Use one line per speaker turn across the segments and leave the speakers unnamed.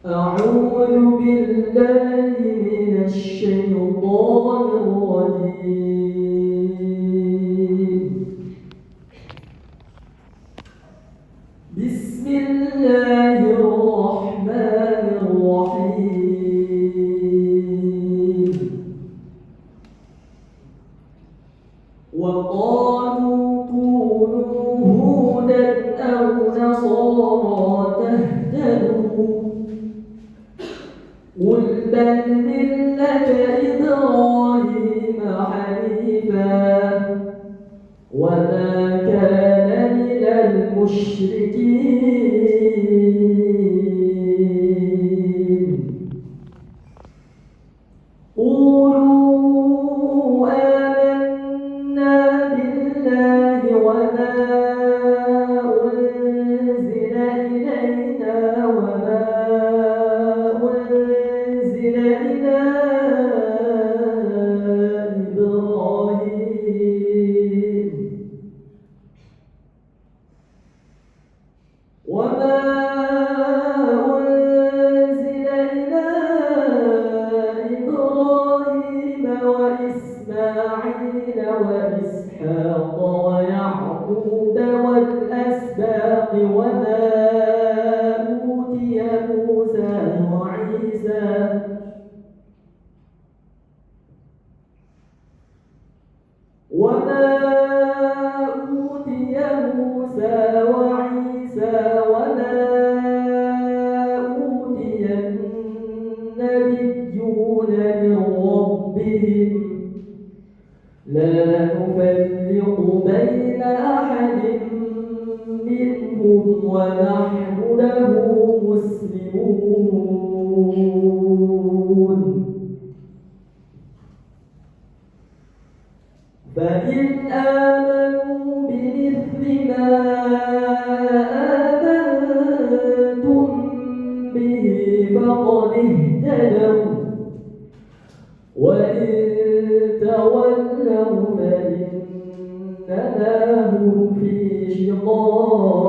أعوذ بالله من الشيطان الرجيم. بسم الله الرحمن الرحيم. وقالوا كونوا هودا أو نصارى تهتدوا قل بل ملة إبراهيم حنيفا وما كان من المشركين. قولوا آمنا بالله وما أنزل إلينا وما أنزل إلى إبراهيم وإسماعيل وإسحاق ويعقوب والأسباط وما أوتي موسى وعيسى وما أوتي موسى وعيسى وما أوتي النبيون من ربهم لا نفرق بين أحد منهم ونحن له مسلمون. فإن آمنوا بمثل ما آمنتم به فقد اهتدوا وإن تولوا فإنما هم في شقاق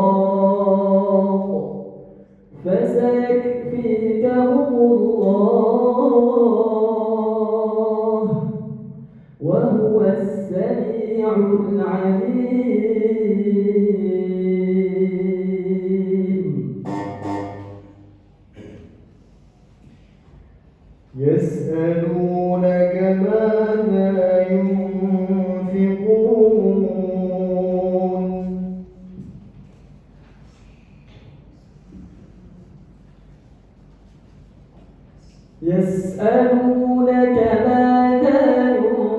فسيكفيكهم الله وهو السميع العليم. يسألونك ماذا ينفقون يسألونك ماذا ينفقون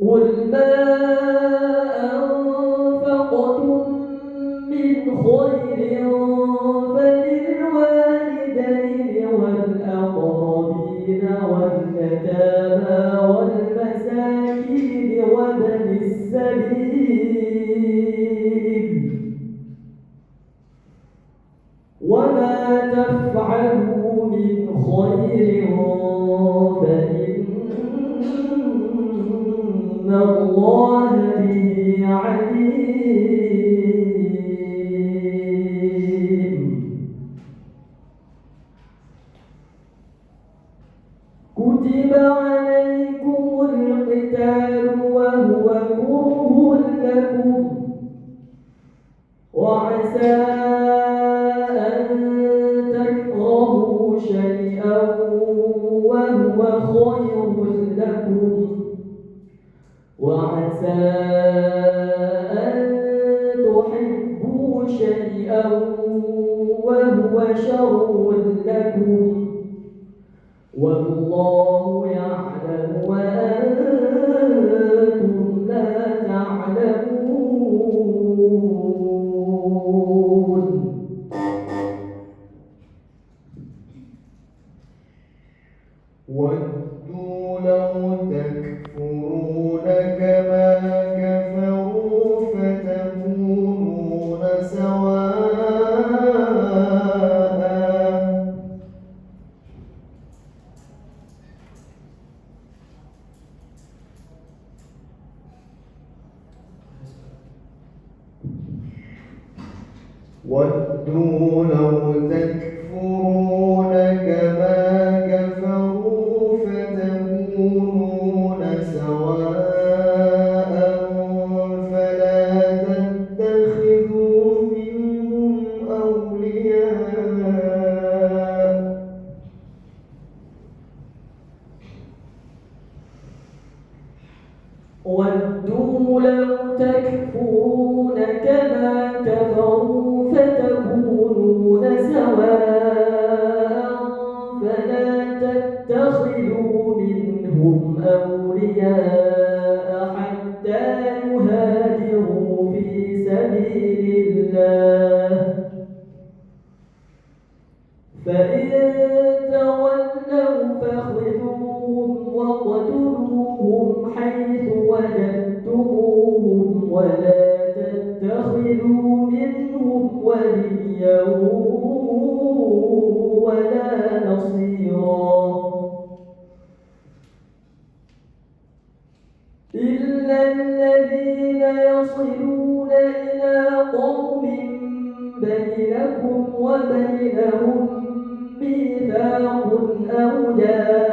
قل ما أنفقتم من خير فللوالدين والأقربين واليتامى والمساكين وابن السبيل وما تفعلوا من خير فإن الله به عليم. كتب عليكم القتال وهو كره لكم وعسى أن تكرهوا شيئا وهو خير لكم وعسى أن تحبوا شيئا وهو شر لكم والله يعلم وأنتم لا تعلمون. ودوا لو تكفرون كما كفروا فتكونون سواء ودوا لو تكفرون كما كفروا فتكونون سواء فلا تتخذوا منهم أولياء ودوا لو تكفرون كما كفروا فتكونون سواء فلا تتخذوا منهم أولياء حتى يهاجروا في سبيل الله فإن تولوا فخذوهم واقتلوهم حيث وجدتموهم ولا تتخذوا منهم وليا ولا نصيرا إلا الذين يصلون إلى قوم بينكم وبينهم ميثاق أو جاء